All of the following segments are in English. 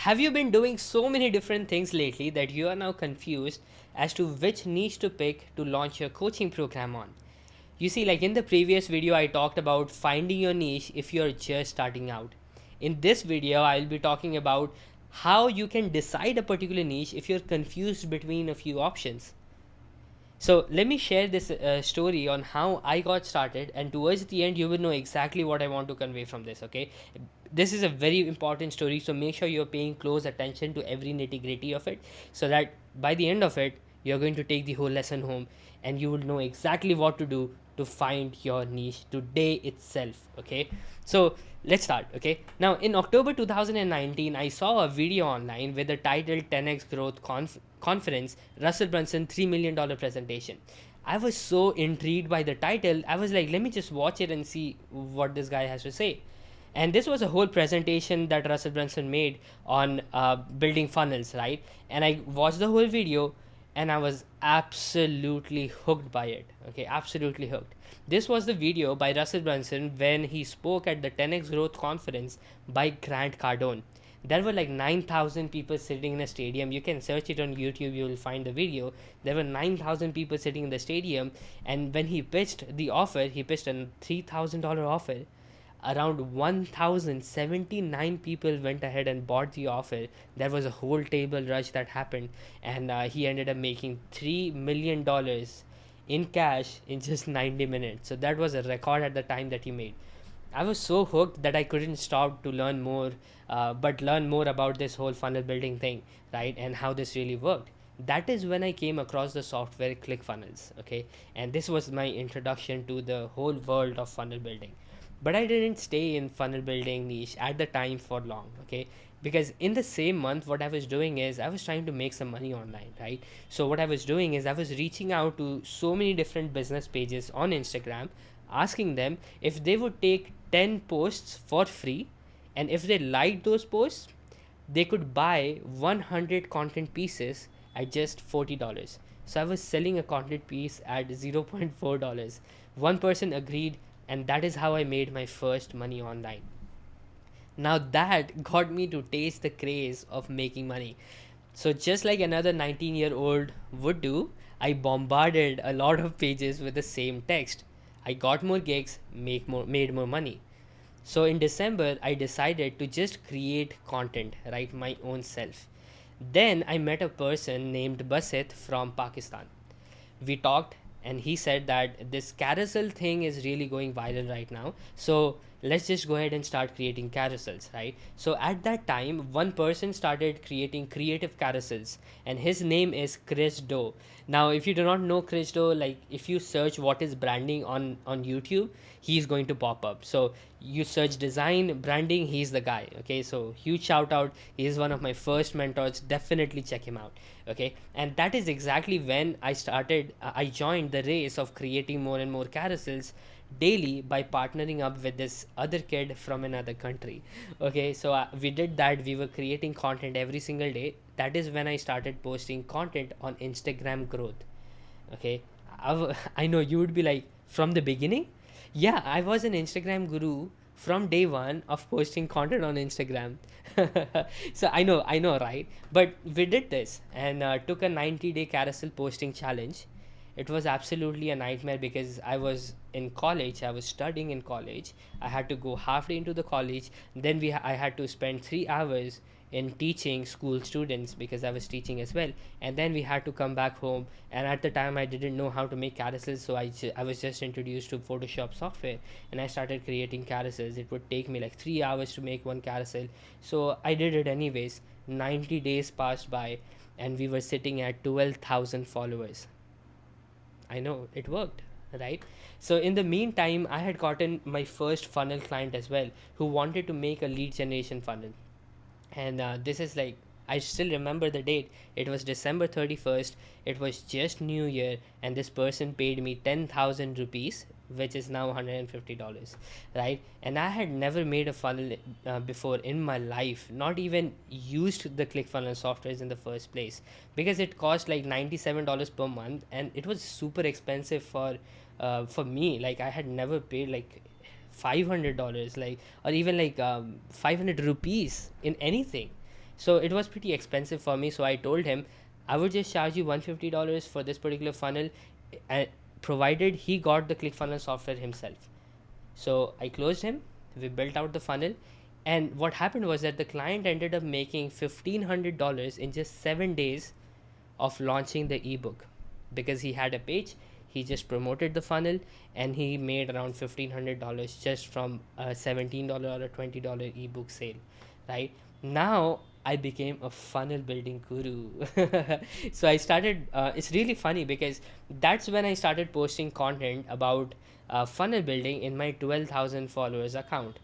Have you been doing so many different things lately that you are now confused as to which niche to pick to launch your coaching program on? You see, like in the previous video, I talked about finding your niche if you're just starting out. In this video, I'll be talking about how you can decide a particular niche if you're confused between a few options. So let me share this story on how I got started, and towards the end, you will know exactly what I want to convey from this. Okay, this is a very important story, so make sure you're paying close attention to every nitty gritty of it, so that by the end of it, you're going to take the whole lesson home, and you will know exactly what to do to find your niche today itself. Okay, so let's start. Okay, now in October 2019, I saw a video online with the title 10x Growth Conference, Russell Brunson $3 million presentation. I was so intrigued by the title, I was like, let me just watch it and see what this guy has to say. And this was a whole presentation that Russell Brunson made on building funnels, right? And I watched the whole video and I was absolutely hooked by it. Okay, absolutely hooked. This was the video by Russell Brunson when he spoke at the 10x Growth Conference by Grant Cardone. There were like 9,000 people sitting in a stadium. You can search it on YouTube, you will find the video. There were 9,000 people sitting in the stadium, and when he pitched the offer, he pitched a $3,000 offer. Around 1,079 people went ahead and bought the offer. There was a whole table rush that happened, and he ended up making $3 million in cash in just 90 minutes. So that was a record at the time that he made. I was so hooked that I couldn't stop to learn more, but learn more about this whole funnel building thing, right? And how this really worked. That is when I came across the software ClickFunnels, okay? And this was my introduction to the whole world of funnel building. But I didn't stay in funnel building niche at the time for long, okay? Because in the same month, what I was doing is I was trying to make some money online, right? So what I was doing is I was reaching out to so many different business pages on Instagram, asking them if they would take 10 posts for free, and if they liked those posts, they could buy 100 content pieces at just $40. So I was selling a content piece at $0.4. One person agreed, and that is how I made my first money online. Now that got me to taste the craze of making money. So just like another 19-year-old would do, I bombarded a lot of pages with the same text. I got more gigs, made more money. So in December, I decided to just create content, write my own self. Then I met a person named Basit from Pakistan. We talked, and he said that this carousel thing is really going viral right now. So let's just go ahead and start creating carousels, right? So at that time, one person started creating creative carousels, and his name is Chris Do. Now, if you do not know Chris Do, like if you search what is branding on YouTube, he's going to pop up. So you search design branding, he's the guy. Okay, so huge shout out. He's one of my first mentors. Definitely check him out. Okay, and that is exactly when I joined the race of creating more and more carousels daily by partnering up with this other kid from another country. Okay, so we did that. We were creating content every single day. That is when I started posting content on Instagram growth. Okay, I know you would be like, from the beginning? Yeah, I was an Instagram guru from day one of posting content on Instagram. So I know, right? But we did this and took a 90-day carousel posting challenge. It was absolutely a nightmare because I was in college. I was studying in college. I had to go half day into the college. Then I had to spend 3 hours in teaching school students because I was teaching as well. And then we had to come back home. And at the time, I didn't know how to make carousels, so I was just introduced to Photoshop software, and I started creating carousels. It would take me like 3 hours to make one carousel, so I did it anyways. 90 days passed by, and we were sitting at 12,000 followers. I know it worked, right? So in the meantime, I had gotten my first funnel client as well, who wanted to make a lead generation funnel. And this is like, I still remember the date. It was December 31st. It was just New Year, and this person paid me 10,000 rupees, which is now $150, right? And I had never made a funnel before in my life, not even used the ClickFunnels softwares in the first place, because it cost like $97 per month, and it was super expensive for me. Like I had never paid like $500, like, or even like 500 rupees in anything. So it was pretty expensive for me. So I told him I would just charge you $150 for this particular funnel, and provided he got the ClickFunnels software himself. So I closed him. We built out the funnel, and what happened was that the client ended up making $1,500 in just 7 days of launching the ebook, because he had a page. He just promoted the funnel, and he made around $1,500 just from a $17 or a $20 ebook sale. Right now, I became a funnel building guru. So I started. It's really funny because that's when I started posting content about funnel building in my 12,000 followers account.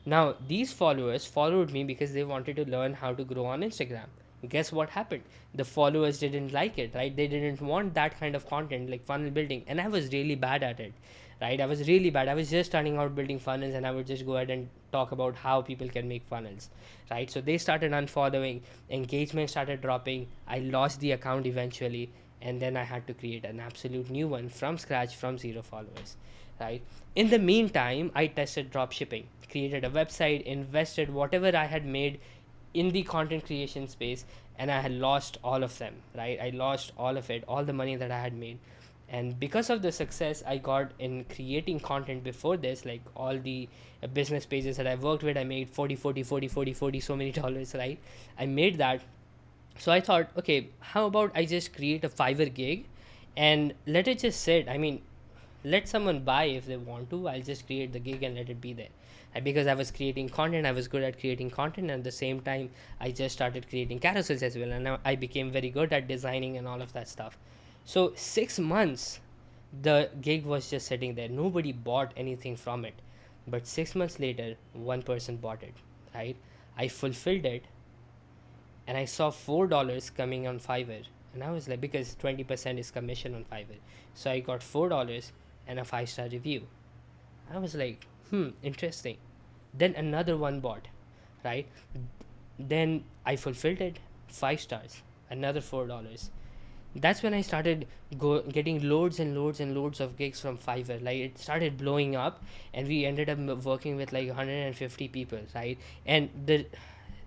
Now, these followers followed me because they wanted to learn how to grow on Instagram. Guess what happened? The followers didn't like it, right? They didn't want that kind of content like funnel building, and I was really bad at it, right? I was really bad. I was just starting out building funnels, and I would just go ahead and talk about how people can make funnels, right? So they started unfollowing, engagement started dropping. I lost the account eventually, and then I had to create an absolute new one from scratch from zero followers, right? In the meantime, I tested drop shipping, created a website, invested whatever I had made in the content creation space, and I had lost all of them, right? I lost all of it, all the money that I had made. And because of the success I got in creating content before this, like all the business pages that I worked with, I made 40, 40, 40, 40, 40, so many dollars, right? I made that. So I thought, okay, how about I just create a Fiverr gig and let it just sit. I mean, let someone buy if they want to. I'll just create the gig and let it be there. And because I was creating content, I was good at creating content, and at the same time I just started creating carousels as well, and now I became very good at designing and all of that stuff. So 6 months the gig was just sitting there, nobody bought anything from it. But 6 months later, one person bought it, right? I fulfilled it, and I saw $4 coming on Fiverr, and I was like, because 20% is commission on Fiverr, so I got $4 and a 5-star review. I was like, interesting. Then another one bought, right? Then I fulfilled it, 5 stars, another $4. That's when I started getting loads and loads and loads of gigs from Fiverr. Like it started blowing up, and we ended up working with like 150 people, right? And the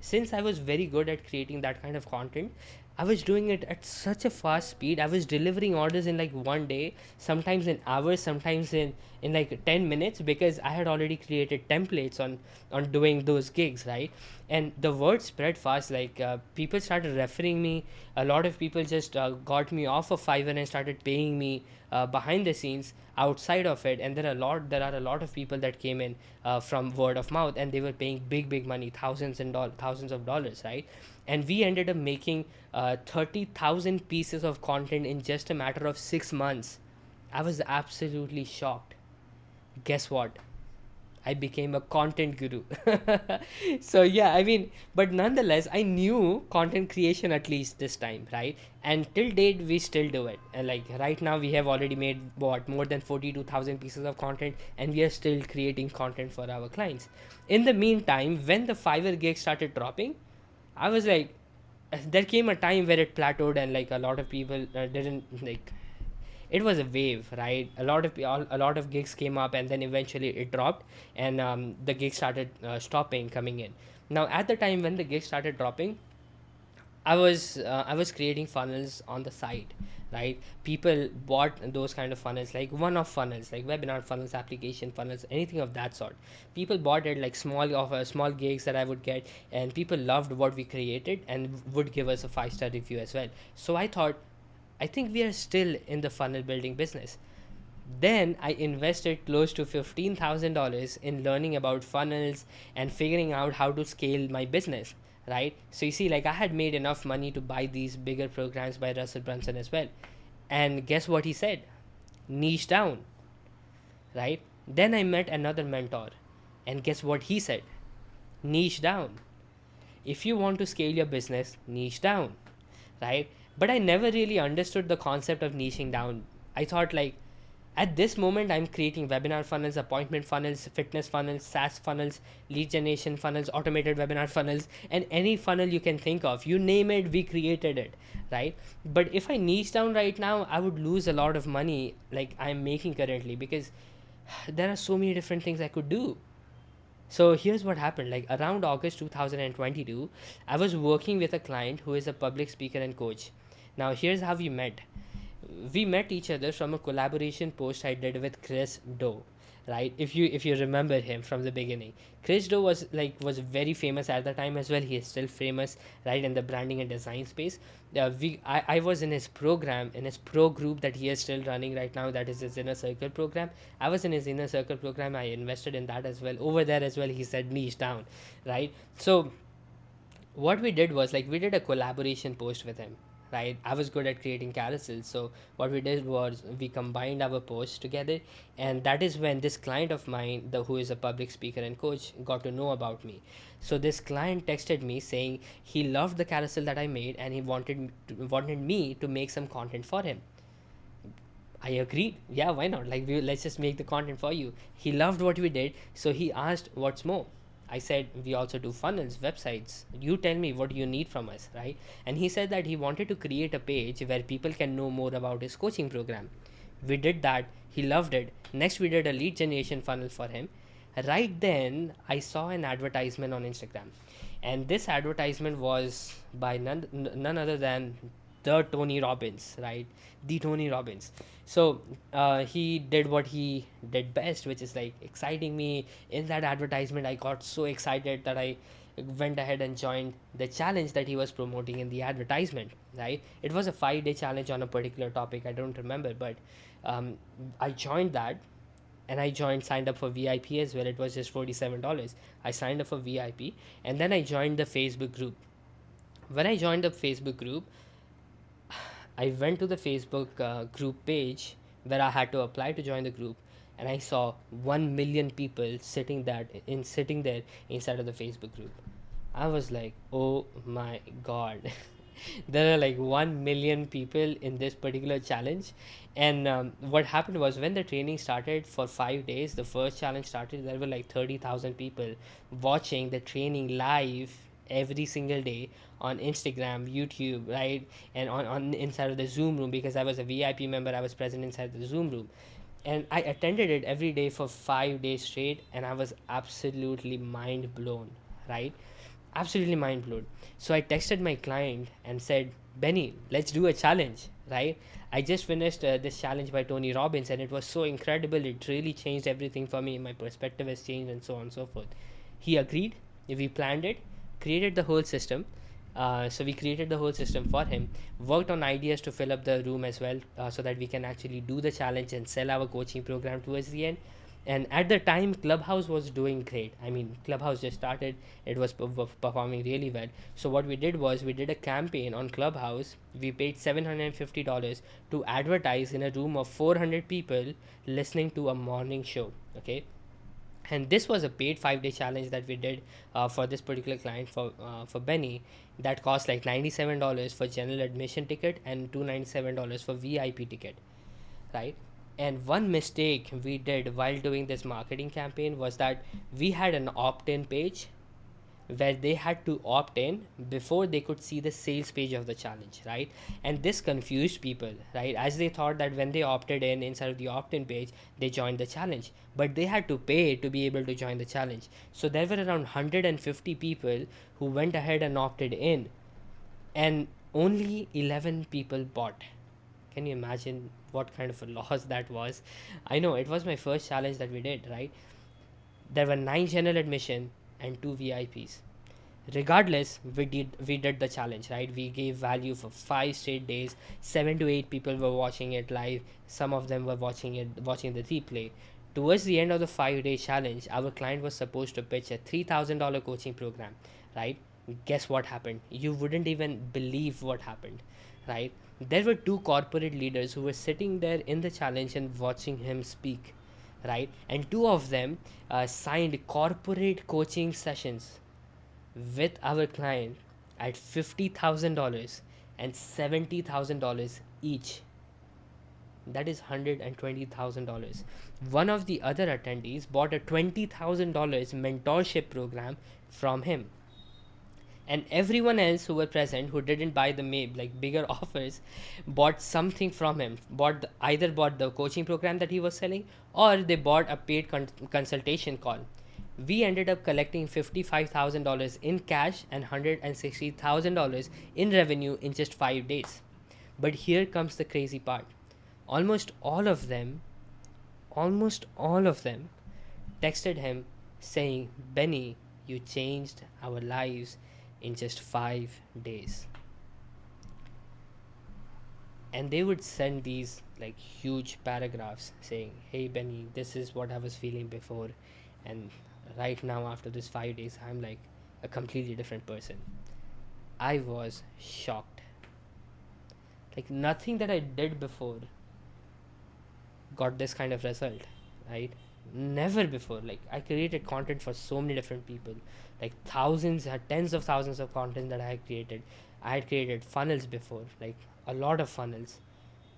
since I was very good at creating that kind of content, I was doing it at such a fast speed. I was delivering orders in like one day, sometimes in hours, sometimes in like 10 minutes, because I had already created templates on doing those gigs, right? And the word spread fast. Like people started referring me. A lot of people just got me off of Fiverr and started paying me behind the scenes outside of it. And there are a lot of people that came in from word of mouth, and they were paying big money, thousands of dollars, right? And we ended up making 30,000 pieces of content in just a matter of 6 months. I was absolutely shocked. Guess what? I became a content guru. So yeah, I mean, but nonetheless, I knew content creation at least this time, right? And till date, we still do it. And like right now, we have already made what, more than 42,000 pieces of content, and we are still creating content for our clients. In the meantime, when the Fiverr gig started dropping, I was like, there came a time where it plateaued, and like a lot of people didn't like. It was a wave, right? A lot of gigs came up, and then eventually it dropped, and the gigs started stopping coming in. Now, at the time when the gigs started dropping, I was creating funnels on the side, right? People bought those kind of funnels, like one-off funnels, like webinar funnels, application funnels, anything of that sort. People bought it like small gigs that I would get, and people loved what we created and would give us a 5-star review as well. So I thought, I think we are still in the funnel building business. Then I invested close to $15,000 in learning about funnels and figuring out how to scale my business, right? So you see, like I had made enough money to buy these bigger programs by Russell Brunson as well. And guess what he said? Niche down, right? Then I met another mentor, and guess what he said? Niche down. If you want to scale your business, niche down, right? But I never really understood the concept of niching down. I thought, like, at this moment, I'm creating webinar funnels, appointment funnels, fitness funnels, SaaS funnels, lead generation funnels, automated webinar funnels, and any funnel you can think of. You name it, we created it, right? But if I niche down right now, I would lose a lot of money like I'm making currently, because there are so many different things I could do. So here's what happened. Like around August 2022, I was working with a client who is a public speaker and coach. Now here's how we met. We met each other from a collaboration post I did with Chris Doe, right? If you remember him from the beginning, Chris Doe was very famous at the time as well. He is still famous, right, in the branding and design space. I was in his program, in his pro group that he is still running right now. That is his inner circle program. I was in his inner circle program. I invested in that as well. Over there as well, he said niche down, right? So what we did was like we did a collaboration post with him, right? I was good at creating carousels, so what we did was we combined our posts together, and that is when this client of mine, the who is a public speaker and coach, got to know about me. So this client texted me saying he loved the carousel that I made and he wanted me to make some content for him. I agreed. Yeah, why not? Like, let's just make the content for you. He loved what we did, so he asked, "What's more?" I said, "We also do funnels, websites. You tell me what you need from us, right?" And he said that he wanted to create a page where people can know more about his coaching program. We did that. He loved it. Next, we did a lead generation funnel for him. Right then, I saw an advertisement on Instagram, and this advertisement was by none other than the Tony Robbins, right? The Tony Robbins. So he did what he did best, which is like exciting me. In that advertisement, I got so excited that I went ahead and joined the challenge that he was promoting in the advertisement, right? It was a 5-day challenge on a particular topic. I don't remember, but um, I joined that, and I signed up for VIP as well. It was just $47. I signed up for VIP, and then I joined the Facebook group. When I joined the Facebook group, I went to the Facebook group page where I had to apply to join the group, and I saw 1 million people sitting there inside of the Facebook group. I was like, oh my god, there are like 1 million people in this particular challenge. And what happened was when the training started for 5 days, the first challenge started, there were like 30,000 people watching the training live every single day on Instagram, YouTube, right? And on inside of the Zoom room, because I was a VIP member, I was present inside the Zoom room. And I attended it every day for 5 days straight, and I was absolutely mind blown, right? Absolutely mind blown. So I texted my client and said, Benny, let's do a challenge, right? I just finished this challenge by Tony Robbins, and it was so incredible. It really changed everything for me. My perspective has changed, and so on and so forth. He agreed. We planned it, created the whole system. So we created the whole system for him, worked on ideas to fill up the room as well, so that we can actually do the challenge and sell our coaching program towards the end. And at the time, Clubhouse was doing great. I mean, Clubhouse just started, it was performing really well. So what we did was we did a campaign on Clubhouse. We paid $750 to advertise in a room of 400 people listening to a morning show. Okay, and this was a paid 5-day challenge that we did for this particular client, for Benny. That cost like $97 for general admission ticket and $297 for VIP ticket, right? And one mistake we did while doing this marketing campaign was that we had an opt-in page where they had to opt in before they could see the sales page of the challenge, right? And this confused people, right? As they thought that when they opted in inside of the opt-in page, they joined the challenge, but they had to pay to be able to join the challenge. So there were around 150 people who went ahead and opted in, and only 11 people bought. Can you imagine what kind of a loss that was? I know it was my first challenge that we did, right? There were 9 general admission and 2 VIPs. Regardless, we did the challenge, right? We gave value for 5 straight days. 7 to 8 people were watching it live. Some of them were watching the replay. Towards the end of the 5-day challenge, our client was supposed to pitch a $3,000 coaching program, right? Guess what happened? You wouldn't even believe what happened, right? There were 2 corporate leaders who were sitting there in the challenge and watching him speak, right? And 2 of them signed corporate coaching sessions with our client at $50,000 and $70,000 each. That is $120,000. One of the other attendees bought a $20,000 mentorship program from him. And everyone else who were present who didn't buy the bigger offers bought something from him, either bought the coaching program that he was selling, or they bought a paid consultation call. We ended up collecting $55,000 in cash and $160,000 in revenue in just 5 days. But here comes the crazy part. Almost all of them, almost all of them texted him saying, Benny, you changed our lives in just 5 days. And they would send these like huge paragraphs saying, hey Benny, this is what I was feeling before, and right now after this 5 days I'm like a completely different person. I was shocked. Like nothing that I did before got this kind of result, right? Never before. Like I created content for so many different people, like thousands, tens of thousands of content that I had created. I had created funnels before, like a lot of funnels.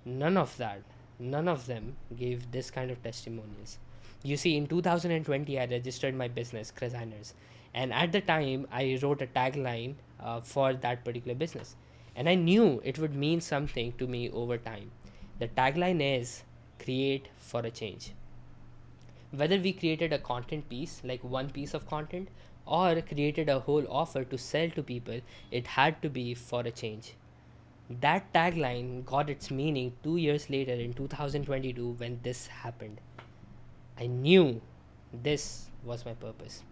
None of that, none of them gave this kind of testimonials. You see, in 2020, I registered my business, Designers, and at the time, I wrote a tagline for that particular business, and I knew it would mean something to me over time. The tagline is create for a change. Whether we created a content piece, like one piece of content, or created a whole offer to sell to people, it had to be for a change. That tagline got its meaning 2 years later in 2022 when this happened. I knew this was my purpose.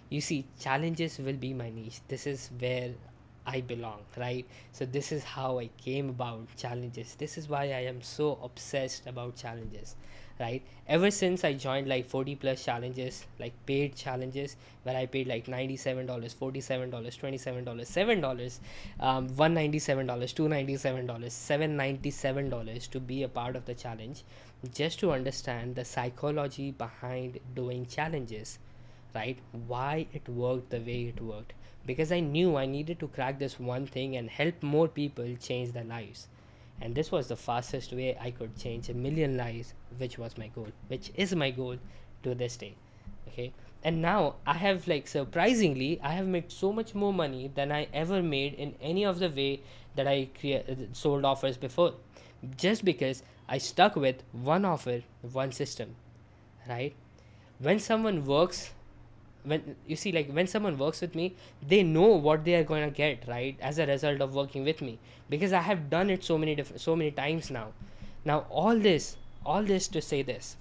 You see, challenges will be my niche. This is where I belong, right? So, this is how I came about challenges. This is why I am so obsessed about challenges, right? Ever since I joined like 40 plus challenges, like paid challenges, where I paid like $97, $47, $27, $7, $197, $297, $797 to be a part of the challenge, just to understand the psychology behind doing challenges, right? Why it worked the way it worked. Because I knew I needed to crack this one thing and help more people change their lives. And this was the fastest way I could change a million lives, which was my goal, which is my goal to this day. Okay. And now I have, like, surprisingly, I have made so much more money than I ever made in any of the way that I sold offers before, just because I stuck with one offer, one system, right? When someone works when you see, like, when someone works with me, they know what they are going to get, right, as a result of working with me, because I have done it so many times now. Now all this to say this: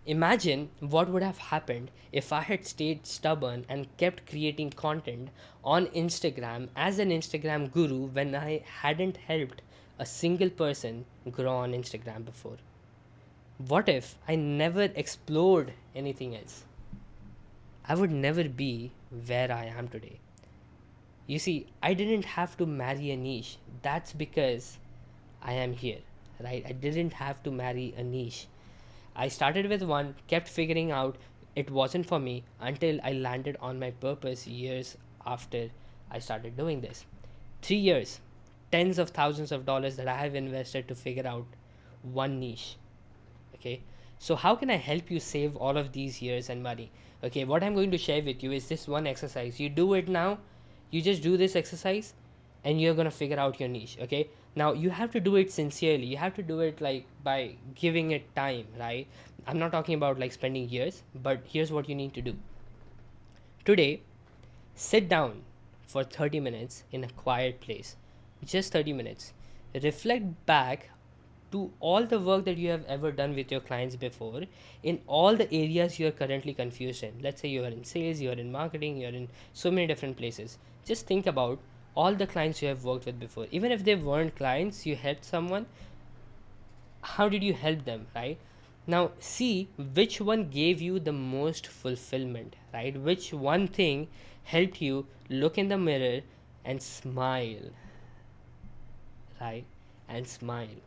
imagine what would have happened if I had stayed stubborn and kept creating content on Instagram as an Instagram guru when I hadn't helped a single person grow on Instagram before. What if I never explored anything else? I would never be where I am today. You see, I didn't have to marry a niche. That's because I am here, right? I didn't have to marry a niche. I started with one, kept figuring out it wasn't for me until I landed on my purpose years after I started doing this. 3 years, tens of thousands of dollars that I have invested to figure out one niche. Okay, so how can I help you save all of these years and money? Okay, what I'm going to share with you is this one exercise. You do it now, you just do this exercise, and you're going to figure out your niche. Okay, now you have to do it sincerely. You have to do it like by giving it time, right? I'm not talking about like spending years, but here's what you need to do today. Sit down for 30 minutes in a quiet place, just 30 minutes. Reflect back to all the work that you have ever done with your clients before, in all the areas you are currently confused in. Let's say you are in sales, you are in marketing, you are in so many different places. Just think about all the clients you have worked with before. Even if they weren't clients, you helped someone. How did you help them, right? Now see which one gave you the most fulfillment, right? Which one thing helped you look in the mirror and smile, right? And smile.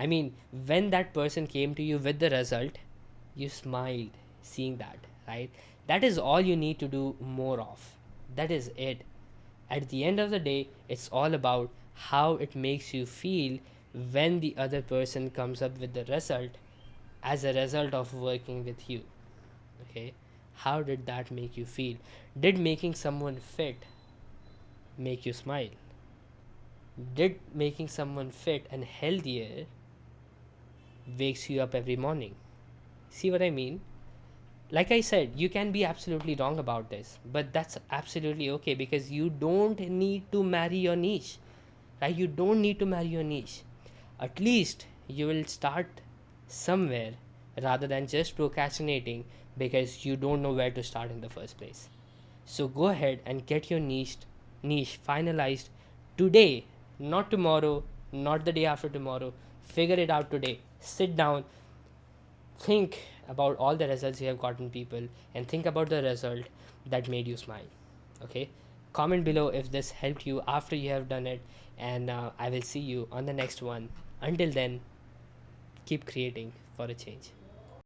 I mean, when that person came to you with the result, you smiled seeing that, right? That is all you need to do more of. That is it. At the end of the day, it's all about how it makes you feel when the other person comes up with the result as a result of working with you. Okay? How did that make you feel? Did making someone fit make you smile? Did making someone fit and healthier wakes you up every morning? See what I mean? Like I said, you can be absolutely wrong about this, but that's absolutely okay, because you don't need to marry your niche, right? You don't need to marry your niche. At least you will start somewhere, rather than just procrastinating because you don't know where to start in the first place. So go ahead and get your niche finalized today, not tomorrow, not the day after tomorrow. Figure it out today. Sit down, think about all the results you have gotten people, and think about the result that made you smile. Okay, comment below if this helped you after you have done it, and I will see you on the next one. Until then, keep creating for a change.